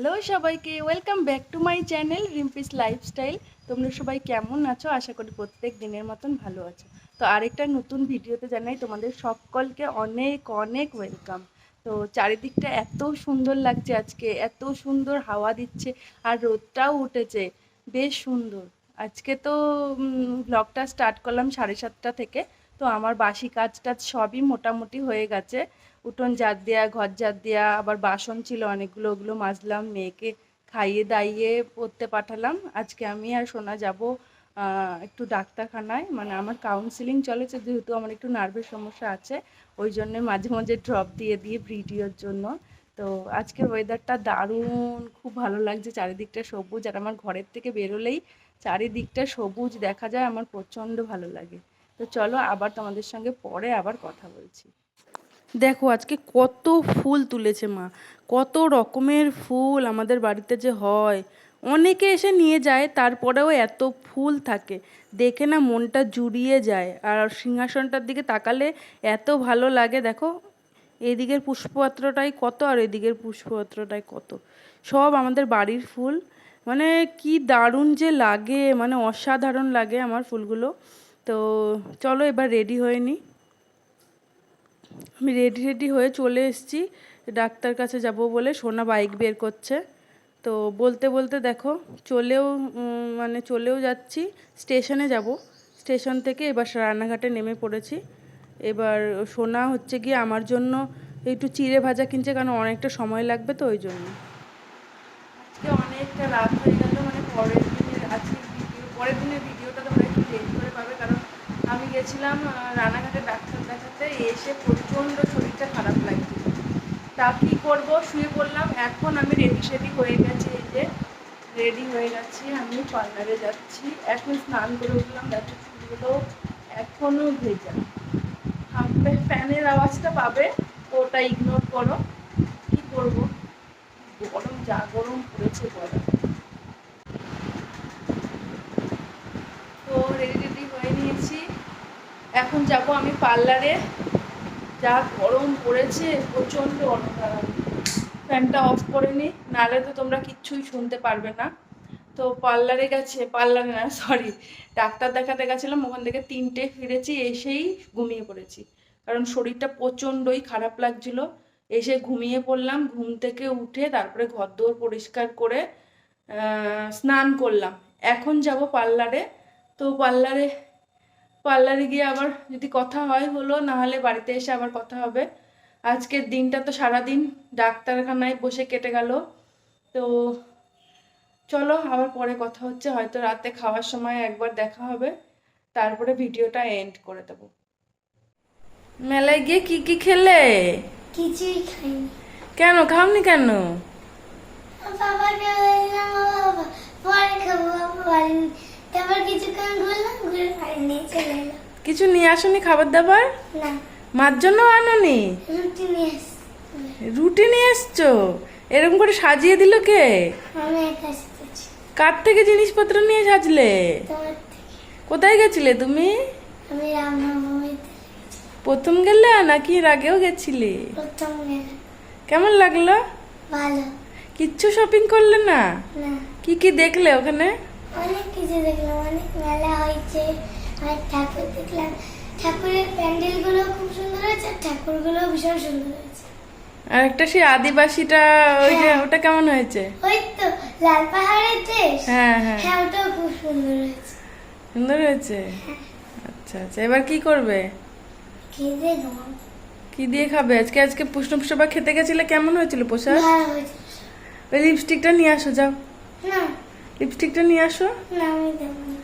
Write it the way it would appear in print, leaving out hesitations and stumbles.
Hello সবাইকে, welcome back to my channel Rimpi's lifestyle. তোমরা সবাই কেমন আছো? আশা করি প্রত্যেক দিনের মতন ভালো আছো। তো আরেকটা নতুন ভিডিওতে জানাই তোমাদের সকলকে অনেক অনেক ওয়েলকাম। তো চারিদিকটা এত সুন্দর লাগছে, আজকে এত সুন্দর হাওয়া দিচ্ছে আর রোদটাও উঠেছে, বেশ সুন্দর। আজকে তো ব্লগটা স্টার্ট করলাম 7:30 থেকে। তো আমার বাসি কাজ টাজ সবই মোটামুটি হয়ে গেছে। উঠোন ঝাড় দেওয়া, ঘর ঝাড় দেওয়া, আবার বাসন ছিল অনেকগুলো, ওগুলো মাজলাম, মেয়েকে খাইয়ে দাইয়ে পড়তে পাঠালাম। আজকে আমি আর সোনা যাব একটু ডাক্তারখানায়, মানে আমার কাউন্সিলিং চলেছে, যেহেতু আমার একটু নার্ভের সমস্যা আছে, ওই জন্য মাঝে মাঝে ড্রপ দিয়ে দিয়ে ভিডিওর জন্য। তো আজকের ওয়েদারটা দারুণ, খুব ভালো লাগছে, চারিদিকটা সবুজ, আর আমার ঘরের থেকে বেরোলেই চারিদিকটা সবুজ দেখা যায়, আমার প্রচণ্ড ভালো লাগে। তো চলো আবার তোমাদের সঙ্গে পরে আবার কথা বলছি। দেখো আজকে কত ফুল তুলেছে মা, কত রকমের ফুল আমাদের বাড়িতে যে হয়। অনেকে এসে নিয়ে যায়, তারপরেও এত ফুল থাকে, দেখে না মনটা জুড়িয়ে যায়। আর সিংহাসনটার দিকে তাকালে এত ভালো লাগে। দেখো এদিকের পুষ্পপত্রটাই কত, আর এদিকের পুষ্পপত্রটাই কত, সব আমাদের বাড়ির ফুল। মানে কি দারুণ যে লাগে, মানে অসাধারণ লাগে আমার ফুলগুলো। তো চলো এবার রেডি হয়ে নিই। আমি রেডি হয়ে চলে এসেছি ডাক্তার কাছে যাব বলে। সোনা বাইক বের করছে, তো বলতে বলতে দেখো চলেও যাচ্ছি। স্টেশনে যাব, স্টেশন থেকে এবার রানাঘাটে নেমে পড়েছি। এবার সোনা হচ্ছে গিয়ে আমার জন্য একটু চিড়ে ভাজা কিনছে, কারণ অনেকটা সময় লাগবে, তো ওই জন্য। আজকে অনেকটা রাত হয়ে গেল, মানে পরের দিনের ভিডিওটা তোমরা একটু লেট করে পাবে, কারণ আমি গেছিলাম রানাঘাটে ডাক্তার দেখাতে, এসে প্রচণ্ড শরীরটা খারাপ লাগছিল। তা কী করবো, শুয়ে পড়লাম। এখন আমি রেডি হয়ে গেছি, এই যে রেডি হয়ে গেছি, আমি পার্লারে যাচ্ছি। এখন স্নান করে উঠলাম, দেখো চুলগুলো এখনও ভেজা। ফ্যানের আওয়াজটা পাবে, তো ওটা ইগনোর করো। কী করবো, গরম যা গরম পড়েছে বলো। তো রেডি হয়ে নিয়েছি, এখন যাব আমি পার্লারে। যা গরম পড়েছে, প্রচণ্ড অন্ধকার। ফ্যানটা অফ করে নি, নাহলে তো তোমরা কিচ্ছুই শুনতে পারবে না। তো পার্লারে না, সরি, ডাক্তার দেখাতে গেছিলাম, ওখান থেকে 3টে ফিরেছি, এসেই ঘুমিয়ে পড়েছি, কারণ শরীরটা প্রচণ্ডই খারাপ লাগছিল। এসে ঘুমিয়ে পড়লাম, ঘুম থেকে উঠে তারপরে ঘরদোর পরিষ্কার করে স্নান করলাম। এখন যাব পার্লারে। তো পার্লারে গিয়ে আবার যদি কথা হয় হলো, নাহলে বাড়িতে এসে আবার কথা হবে। আজকের দিনটা তো সারাদিন ডাক্তারখানায় বসে কেটে গেল। তো চলো আবার পরে কথা হচ্ছে, হয়তো রাতে খাওয়ার সময় একবার দেখা হবে, তারপরে ভিডিওটা এন্ড করে দেবো। মেলায় গিয়ে কি কি খেলে? কিছুই খাইনি। কেন খাওনি কেন? বাবাকে বললাম বাবা পরে খাবো, বাবা বলেনি। তারপর কিছুক্ষণ ঘুরলাম, ঘুরে বাড়ি নিয়ে চলে এলাম। কিছু নিয়ে আসনি খাবার দাবার? না, মার জন্য আনোনি? রুটি নিয়ে এসছি। রুটি নিয়ে এসছো? এরকম করে সাজিয়ে দিল কে? আমি একা এসেছি। কার থেকে জিনিসপত্র নিয়ে সাজলে? তোমার থেকে। কোথায় গেছিলে তুমি? আমি রামনবমীতে প্রথম গেলে নাকি এর আগেও গেছিলে? প্রথম গেলাম। কেমন লাগলো? ভালো। কিচ্ছু শপিং করলে না? না, কি কি দেখলে ওখানে? অনেক কিছু দেখলাম, অনেক মেলা হয়েছে, অনেক ঠাকুর দেখলাম। ঠাকুরের প্যান্ডেলগুলো খুব সুন্দর হয়েছে, আর ঠাকুরগুলো ভীষণ সুন্দর হয়েছে। আর একটা সেই আদিবাসীটা, ওই যে ওটা কেমন হয়েছে? ওই তো লাল পাহাড়ের দেশ, হ্যাঁ হ্যাঁ, হ্যাঁ ওটাও খুব সুন্দর হয়েছে। সুন্দর হয়েছে। আচ্ছা আচ্ছা, এবার কি করবে? খেয়ে খাবো। কি দিয়ে খাবে আজকে? আজকে পুষ্পসভা খেতে গেছিলে, কেমন হয়েছিল পোশাক? ভালো হয়েছে। ওই লিপস্টিকটা নিয়ে আসো, যাও না, লিপস্টিকটা নিয়ে আসো। না আমি দেবো না।